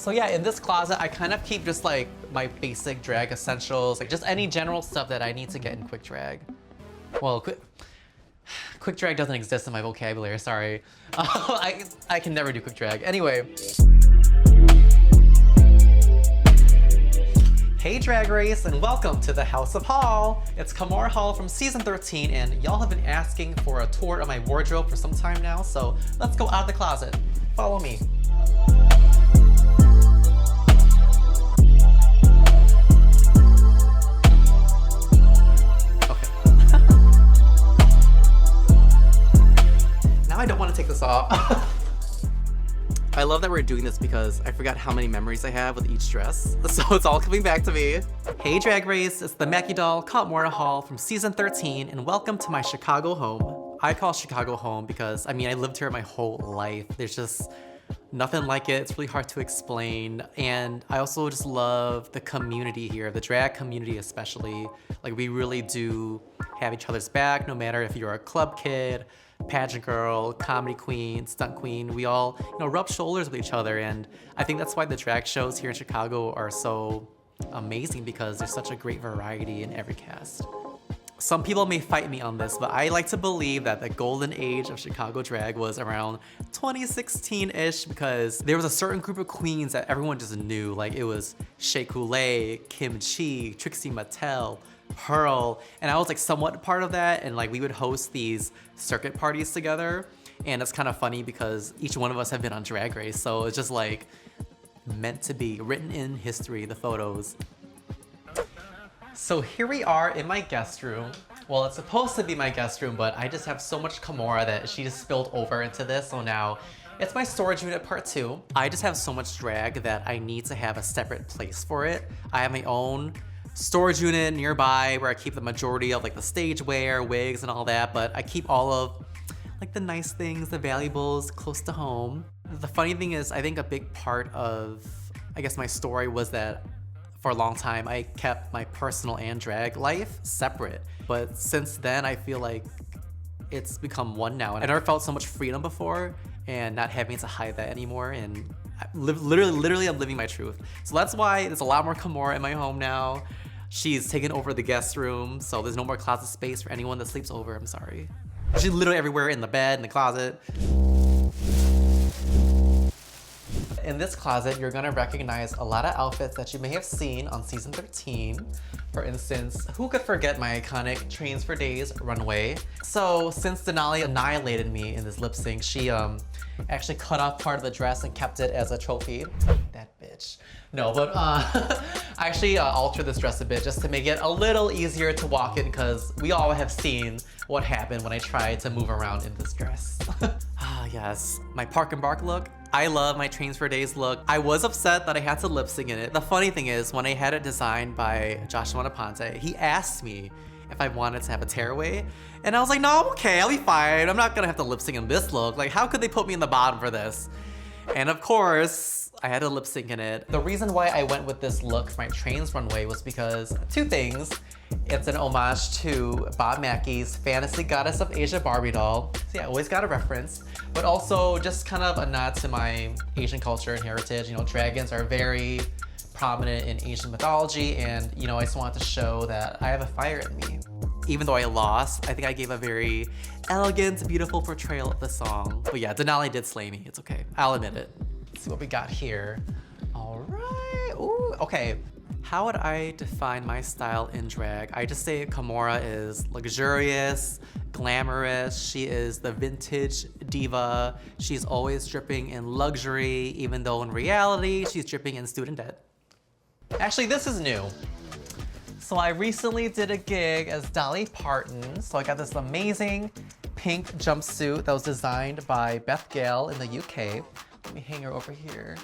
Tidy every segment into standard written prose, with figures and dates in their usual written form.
So yeah, in this closet, I kind of keep just like my basic drag essentials, like just any general stuff that I need to get in quick drag. Well, quick drag doesn't exist in my vocabulary, sorry. I can never do quick drag. Anyway. Hey Drag Race, and welcome to the House of Hall. It's Kahmora Hall from season 13, and y'all have been asking for a tour of my wardrobe for some time now, so let's go out of the closet. Follow me. Okay. Now I don't want to take this off. I love that we're doing this because I forgot how many memories I have with each dress. So it's all coming back to me. Hey Drag Race, it's the Mackie doll, Kahmora Hall from season 13, and welcome to my Chicago home. I call Chicago home because, I lived here my whole life. There's just nothing like it. It's really hard to explain. And I also just love the community here, the drag community especially. Like, we really do have each other's back, no matter if you're a club kid, pageant girl, comedy queen, stunt queen. We all, rub shoulders with each other, and I think that's why the drag shows here in Chicago are so amazing, because there's such a great variety in every cast. Some people may fight me on this, but I like to believe that the golden age of Chicago drag was around 2016-ish, because there was a certain group of queens that everyone just knew. Like, it was Shea Coulee, Kim Chi, Trixie Mattel, Pearl, and I was like somewhat part of that, and like we would host these circuit parties together, and it's kind of funny because each one of us have been on Drag Race, so it's just like meant to be, written in history, the photos. So here we are in my guest room. Well, it's supposed to be my guest room, but I just have so much Kahmora that she just spilled over into this, so now it's my storage unit part 2. I just have so much drag that I need to have a separate place for it. I have my own storage unit nearby where I keep the majority of like the stage wear, wigs, and all that, but I keep all of like the nice things, the valuables close to home. The funny thing is, I think a big part of, I guess, my story was that for a long time I kept my personal and drag life separate, but since then I feel like it's become one now, and I never felt so much freedom before, and not having to hide that anymore, and literally I'm living my truth. So that's why there's a lot more Kahmora in my home now. She's taken over the guest room, so there's no more closet space for anyone that sleeps over, I'm sorry. She's literally everywhere, in the bed, in the closet. In this closet, you're gonna recognize a lot of outfits that you may have seen on season 13. For instance, who could forget my iconic Trains for Days runway? So since Denali annihilated me in this lip sync, she actually cut off part of the dress and kept it as a trophy. That bitch. No, but I actually altered this dress a bit just to make it a little easier to walk in, because we all have seen what happened when I tried to move around in this dress. Ah, yes, my Park and Bark look. I love my Trains for Days look. I was upset that I had to lip sync in it. The funny thing is, when I had it designed by Joshua Naponte, he asked me if I wanted to have a tearaway, and I was like, no, I'm okay, I'll be fine. I'm not gonna have to lip sync in this look. Like, how could they put me in the bottom for this? And of course, I had to lip sync in it. The reason why I went with this look for my Trains runway was because two things. It's an homage to Bob Mackie's Fantasy Goddess of Asia Barbie doll. So yeah, always got a reference. But also just kind of a nod to my Asian culture and heritage. Dragons are very prominent in Asian mythology, and I just wanted to show that I have a fire in me. Even though I lost, I think I gave a very elegant, beautiful portrayal of the song. But yeah, Denali did slay me, it's okay. I'll admit it. Let's see what we got here. All right, ooh, okay. How would I define my style in drag? I just say Kahmora is luxurious, glamorous. She is the vintage diva. She's always dripping in luxury, even though in reality, she's dripping in student debt. Actually, this is new. So I recently did a gig as Dolly Parton. So I got this amazing pink jumpsuit that was designed by Beth Gale in the UK. Let me hang her over here.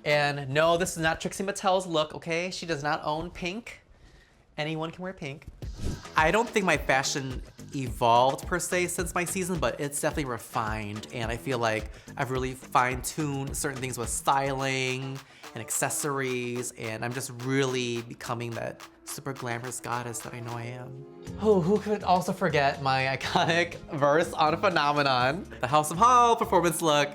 And no, this is not Trixie Mattel's look, okay? She does not own pink. Anyone can wear pink. I don't think my fashion evolved per se since my season, but it's definitely refined, and I feel like I've really fine-tuned certain things with styling and accessories, and I'm just really becoming that super glamorous goddess that I know I am. Oh, who could also forget my iconic verse on Phenomenon? The House of Hall performance look.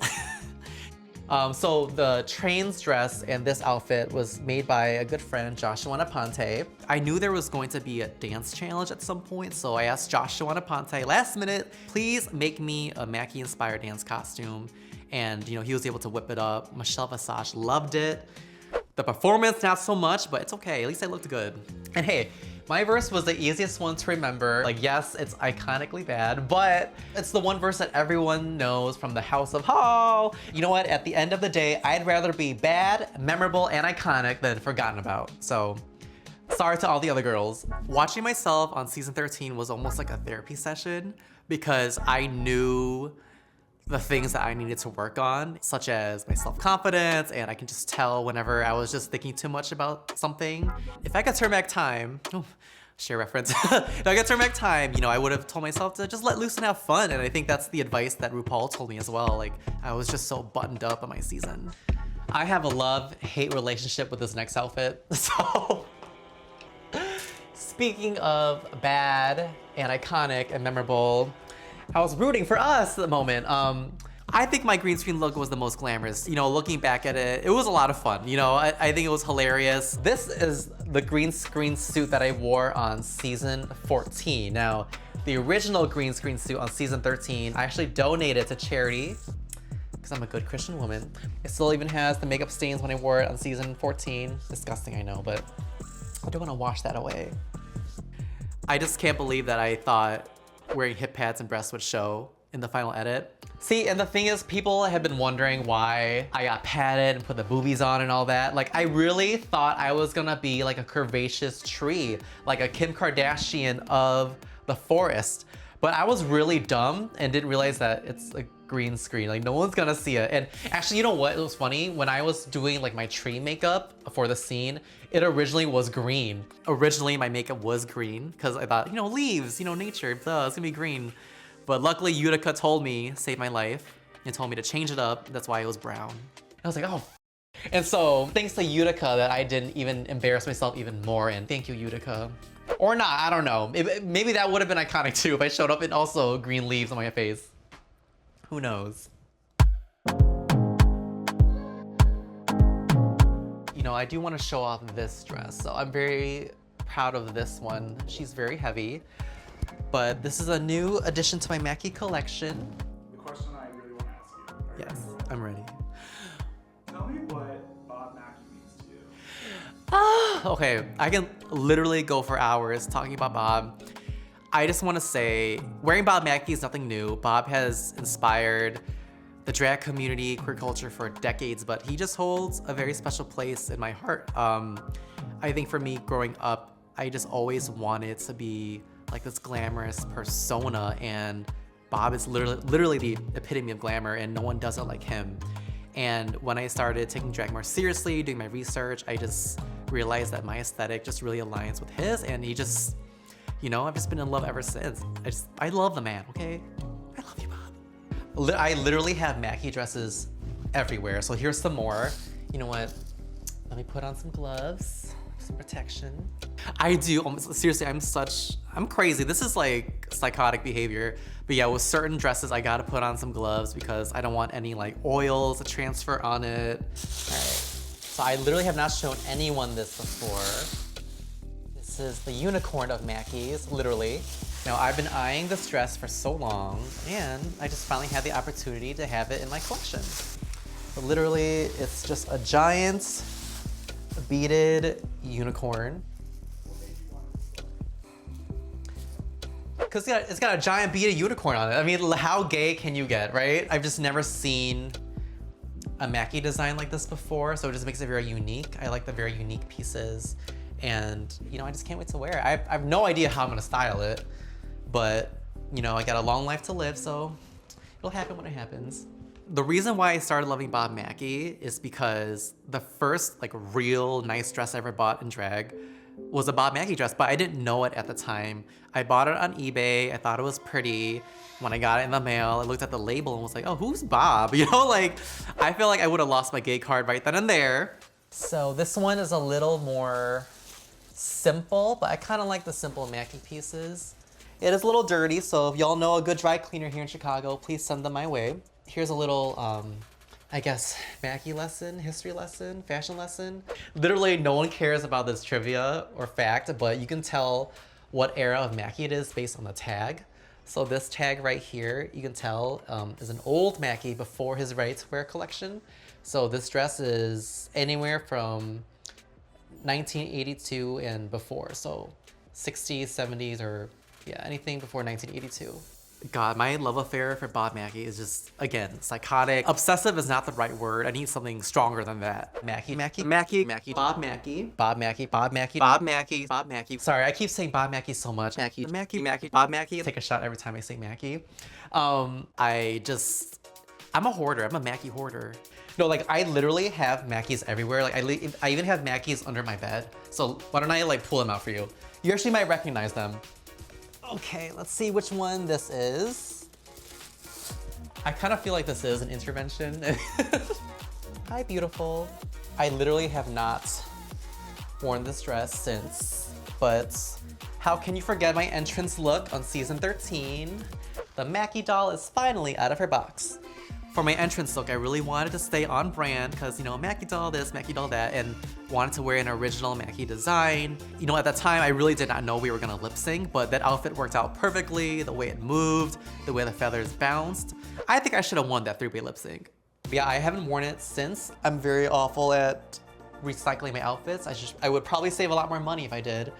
So the trains dress and this outfit was made by a good friend, Joshua Naponte. I knew there was going to be a dance challenge at some point, so I asked Joshua Naponte last minute, please make me a Mackie-inspired dance costume. And he was able to whip it up. Michelle Visage loved it. The performance, not so much, but it's okay. At least I looked good. And hey, my verse was the easiest one to remember. Like, yes, it's iconically bad, but it's the one verse that everyone knows from the House of Hall. You know what? At the end of the day, I'd rather be bad, memorable, and iconic than forgotten about. So, sorry to all the other girls. Watching myself on season 13 was almost like a therapy session because I knew the things that I needed to work on, such as my self-confidence, and I can just tell whenever I was just thinking too much about something. If I could turn back time, share reference. If I could turn back time, I would have told myself to just let loose and have fun. And I think that's the advice that RuPaul told me as well. Like, I was just so buttoned up on my season. I have a love-hate relationship with this next outfit. So, speaking of bad and iconic and memorable, I was rooting for us at the moment. I think my green screen look was the most glamorous. Looking back at it, it was a lot of fun. I think it was hilarious. This is the green screen suit that I wore on season 14. Now, the original green screen suit on season 13, I actually donated to charity because I'm a good Christian woman. It still even has the makeup stains when I wore it on season 14. Disgusting, I know, but I don't want to wash that away. I just can't believe that I thought wearing hip pads and breasts would show in the final edit. See, and the thing is, people have been wondering why I got padded and put the boobies on and all that. Like, I really thought I was gonna be like a curvaceous tree, like a Kim Kardashian of the forest. But I was really dumb and didn't realize that it's a green screen. Like, no one's gonna see it. And actually, you know what? It was funny. When I was doing like my tree makeup for the scene, it originally was green. Originally, my makeup was green because I thought, leaves, nature, duh, it's gonna be green. But luckily, Utica told me, saved my life, and told me to change it up. That's why it was brown. I was like, oh. And so, thanks to Utica that I didn't even embarrass myself even more. And thank you, Utica. Or not, I don't know. Maybe that would have been iconic too if I showed up in also green leaves on my face. Who knows? I do want to show off this dress. So I'm very proud of this one. She's very heavy, but this is a new addition to my Mackie collection. The question I really want to ask you. Yes, I'm ready. Tell me what Bob Mackie means to you. Okay, I can literally go for hours talking about Bob. I just want to say, wearing Bob Mackie is nothing new. Bob has inspired the drag community, queer culture for decades, but he just holds a very special place in my heart. I think for me, growing up, I just always wanted to be like this glamorous persona, and Bob is literally the epitome of glamour, and no one does it like him. And when I started taking drag more seriously, doing my research, I just realized that my aesthetic just really aligns with his, and he just, I've just been in love ever since. I love the man, okay? I love you, Bob. I literally have Mackie dresses everywhere, so here's some more. You know what? Let me put on some gloves, some protection. I do, seriously, I'm crazy. This is like psychotic behavior. But yeah, with certain dresses, I gotta put on some gloves because I don't want any like oils to transfer on it. All right, so I literally have not shown anyone this before. This is the unicorn of Mackie's, literally. Now, I've been eyeing this dress for so long, and I just finally had the opportunity to have it in my collection. But literally, it's just a giant beaded unicorn. Because it's got a giant beaded unicorn on it. I mean, how gay can you get, right? I've just never seen a Mackie design like this before, so it just makes it very unique. I like the very unique pieces, and I just can't wait to wear it. I have no idea how I'm gonna style it, but I got a long life to live, so it'll happen when it happens. The reason why I started loving Bob Mackie is because the first real nice dress I ever bought in drag was a Bob Mackie dress, but I didn't know it at the time. I bought it on eBay. I thought it was pretty. When I got it in the mail, I looked at the label and was like, oh, who's Bob? I feel like I would have lost my gay card right then and there. So this one is a little more simple, but I kind of like the simple Mackie pieces. It is a little dirty, so if y'all know a good dry cleaner here in Chicago, please send them my way. Here's a little I guess, Mackie lesson, history lesson, fashion lesson. Literally no one cares about this trivia or fact, but you can tell what era of Mackie it is based on the tag. So this tag right here, you can tell is an old Mackie before his ready-to-wear collection. So this dress is anywhere from 1982 and before. So 60s, 70s, or yeah, anything before 1982. God, my love affair for Bob Mackie is just, again, psychotic. Obsessive is not the right word. I need something stronger than that. Mackie, Mackie, Mackie, Mackie, Bob Mackie, Bob Mackie, Bob Mackie, Bob Mackie, Bob Mackie. Sorry, I keep saying Bob Mackie so much. Mackie, Mackie, Mackie, Bob Mackie. Take a shot every time I say Mackie. I'm a hoarder. I'm a Mackie hoarder. No, like I literally have Mackies everywhere. Like I even have Mackies under my bed. So why don't I like pull them out for you? You actually might recognize them. Okay, let's see which one this is. I kind of feel like this is an intervention. Hi, beautiful. I literally have not worn this dress since, but how can you forget my entrance look on season 13? The Mackie doll is finally out of her box. For my entrance look, I really wanted to stay on brand because, you know, Mackie doll this, Mackie doll that, and wanted to wear an original Mackie design. You know, at that time, I really did not know we were gonna lip sync, but that outfit worked out perfectly, the way it moved, the way the feathers bounced. I think I should have won that 3-way lip sync. But yeah, I haven't worn it since. I'm very awful at recycling my outfits. I would probably save a lot more money if I did.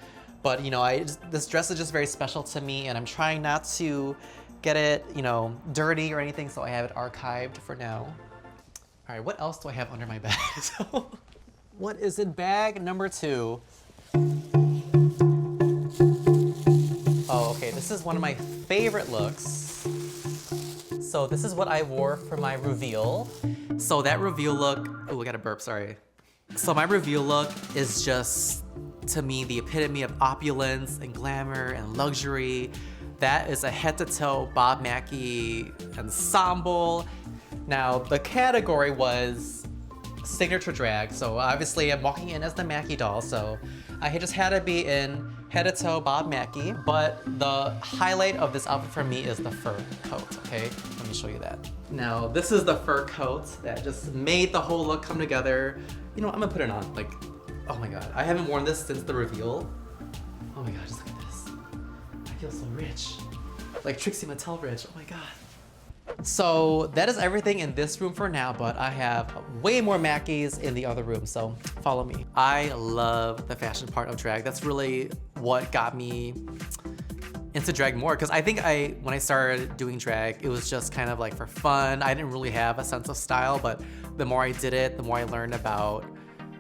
But, you know, this dress is just very special to me, and I'm trying not to get it, you know, dirty or anything, so I have it archived for now. All right, what else do I have under my bag? So, what is in bag number 2? Oh, okay, this is one of my favorite looks. So this is what I wore for my reveal. So that reveal look, oh, I got a burp, sorry. So my reveal look is just, to me, the epitome of opulence and glamour and luxury. That is a head-to-toe Bob Mackie ensemble. Now, the category was signature drag, so obviously I'm walking in as the Mackie doll, so I just had to be in head-to-toe Bob Mackie, but the highlight of this outfit for me is the fur coat, okay? Let me show you that. Now, this is the fur coat that just made the whole look come together. You know what, I'm gonna put it on, like, oh my God. I haven't worn this since the reveal. Oh my God, just look at this. I feel so rich. Like Trixie Mattel rich, oh my God. So that is everything in this room for now, but I have way more Mackies in the other room, so follow me. I love the fashion part of drag. That's really what got me into drag more, because I think when I started doing drag, it was just kind of like for fun. I didn't really have a sense of style, but the more I did it, the more I learned about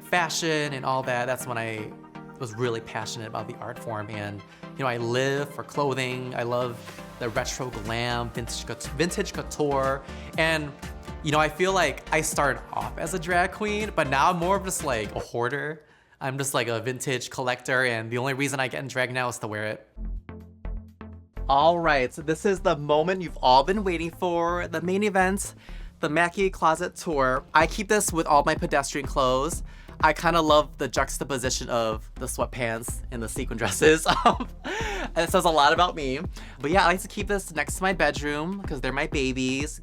fashion and all that. That's when I was really passionate about the art form, and you know, I live for clothing. I love the retro glam, vintage couture, and you know, I feel like I started off as a drag queen, but now I'm more of just like a hoarder. I'm just like a vintage collector, and the only reason I get in drag now is to wear it. All right, so this is the moment you've all been waiting for, the main event, the Mackie Closet Tour. I keep this with all my pedestrian clothes. I kind of love the juxtaposition of the sweatpants and the sequin dresses. It says a lot about me. But yeah, I like to keep this next to my bedroom because they're my babies.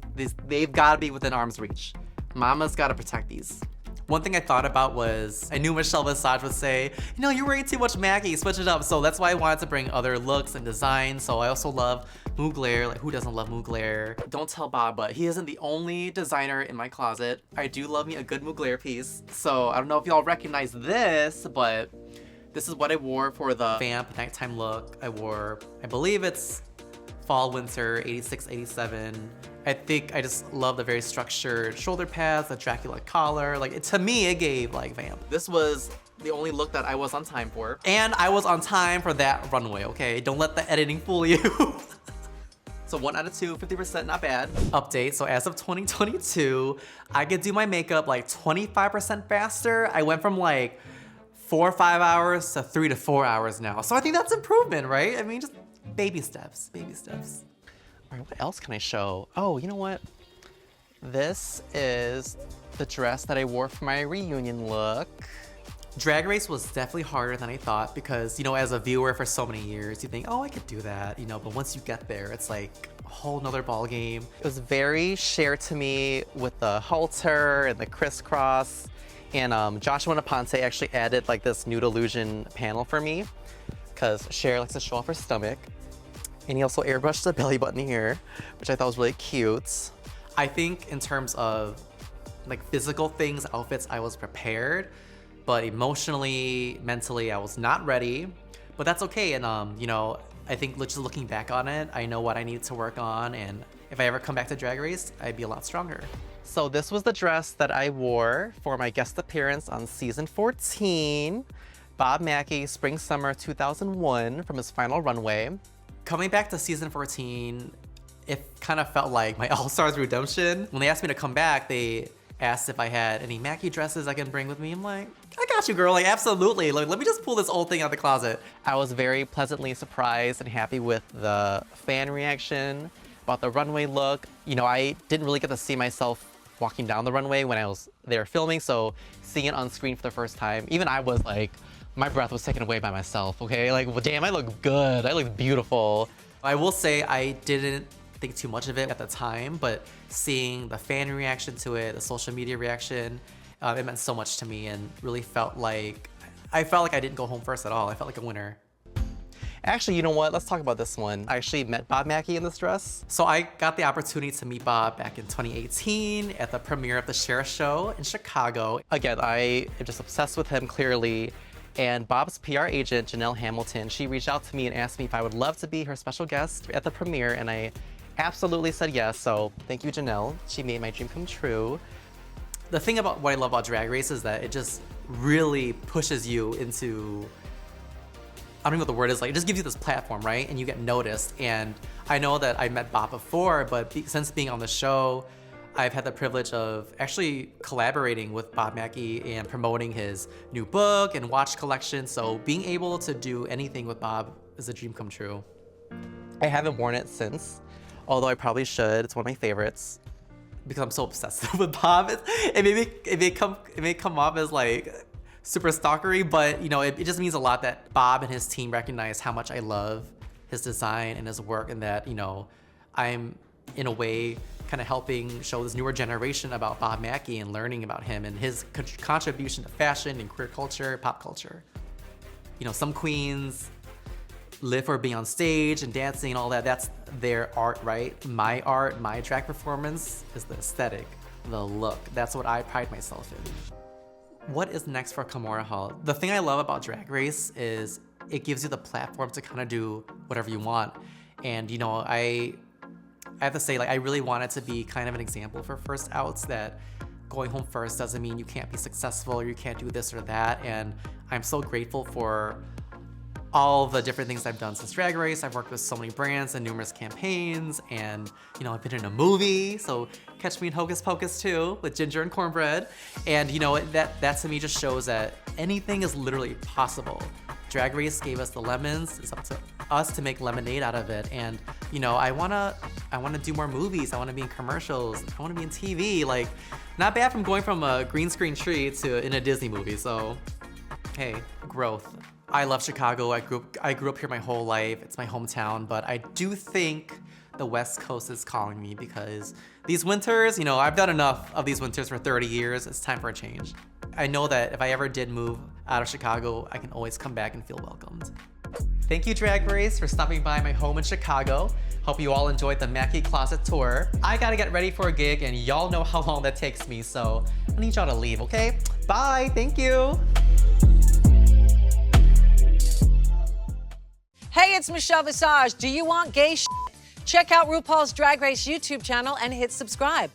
They've got to be within arm's reach. Mama's got to protect these. One thing I thought about was, I knew Michelle Visage would say, you know, you're wearing too much Mackie, switch it up. So that's why I wanted to bring other looks and designs. So I also love Mugler. Like, who doesn't love Mugler? Don't tell Bob, but he isn't the only designer in my closet. I do love me a good Mugler piece. So I don't know if y'all recognize this, but this is what I wore for the Vamp nighttime look. I believe it's fall, winter, 86, 87. I think I just love the very structured shoulder pads, the Dracula collar. Like, to me, it gave like Vamp. This was the only look that I was on time for. And I was on time for that runway, okay? Don't let the editing fool you. So 1 out of 2, 50%, not bad. Update, so as of 2022, I could do my makeup like 25% faster. I went from like 4 or 5 hours to 3 to 4 hours now. So I think that's improvement, right? I mean, just baby steps, baby steps. All right, what else can I show? Oh, you know what? This is the dress that I wore for my reunion look. Drag Race was definitely harder than I thought because, you know, as a viewer for so many years, you think, oh, I could do that, you know, but once you get there, it's like a whole nother ball game. It was very Cher to me with the halter and the crisscross. And Joshua Naponte actually added like this nude illusion panel for me because Cher likes to show off her stomach. And he also airbrushed the belly button here, which I thought was really cute. I think in terms of like physical things, outfits, I was prepared. But emotionally, mentally, I was not ready. But that's okay. And you know, I think just looking back on it, I know what I needed to work on. And if I ever come back to Drag Race, I'd be a lot stronger. So this was the dress that I wore for my guest appearance on season 14. Bob Mackie, Spring Summer 2001 from his final runway. Coming back to season 14, it kind of felt like my All-Stars redemption. When they asked me to come back, they asked if I had any Mackie dresses I can bring with me. I'm like, I got you, girl. Like, absolutely. Like, let me just pull this old thing out of the closet. I was very pleasantly surprised and happy with the fan reaction about the runway look. You know, I didn't really get to see myself walking down the runway when I was there filming, so seeing it on screen for the first time, even I was like, my breath was taken away by myself, okay? Like, well, damn, I look good. I look beautiful. I will say I didn't think too much of it at the time, but seeing the fan reaction to it, the social media reaction, it meant so much to me and really felt like, I felt like I didn't go home first at all. I felt like a winner. Actually, you know what? Let's talk about this one. I actually met Bob Mackie in this dress. So I got the opportunity to meet Bob back in 2018 at the premiere of the Cher Show in Chicago. Again, I am just obsessed with him, clearly. And Bob's PR agent, Janelle Hamilton, she reached out to me and asked me if I would love to be her special guest at the premiere, and I absolutely said yes, so thank you, Janelle. She made my dream come true. The thing about what I love about Drag Race is that it just really pushes you into, I don't know what the word is, like, it just gives you this platform, right? And you get noticed. And I know that I met Bob before, but since being on the show, I've had the privilege of actually collaborating with Bob Mackie and promoting his new book and watch collection. So being able to do anything with Bob is a dream come true. I haven't worn it since, although I probably should. It's one of my favorites because I'm so obsessed with Bob. It may come off as like super stalkery, but you know, it just means a lot that Bob and his team recognize how much I love his design and his work, and that, you know, I'm in a way kind of helping show this newer generation about Bob Mackie and learning about him and his contribution to fashion and queer culture, pop culture. You know, some queens live for being on stage and dancing and all that. That's their art, right? My art, my drag performance is the aesthetic, the look. That's what I pride myself in. What is next for Kahmora Hall? The thing I love about Drag Race is it gives you the platform to kind of do whatever you want. And, you know, I have to say, like, I really wanted to be kind of an example for first outs, that going home first doesn't mean you can't be successful or you can't do this or that. And I'm so grateful for all the different things I've done since Drag Race. I've worked with so many brands and numerous campaigns, and, you know, I've been in a movie, so catch me in Hocus Pocus too, with Ginger and Cornbread. And, you know, that to me just shows that anything is literally possible. Drag Race gave us the lemons. It's up to us to make lemonade out of it. And, you know, I wanna do more movies. I wanna be in commercials. I wanna be in TV. Like, not bad from going from a green screen tree to in a Disney movie. So, hey, growth. I love Chicago. I grew up here my whole life. It's my hometown, but I do think the West Coast is calling me, because these winters, you know, I've done enough of these winters for 30 years. It's time for a change. I know that if I ever did move out of Chicago, I can always come back and feel welcomed. Thank you, Drag Race, for stopping by my home in Chicago. Hope you all enjoyed the Mackie Closet tour. I gotta get ready for a gig, and y'all know how long that takes me, so I need y'all to leave, okay? Bye, thank you. Hey, it's Michelle Visage. Do you want gay shit? Check out RuPaul's Drag Race YouTube channel and hit subscribe.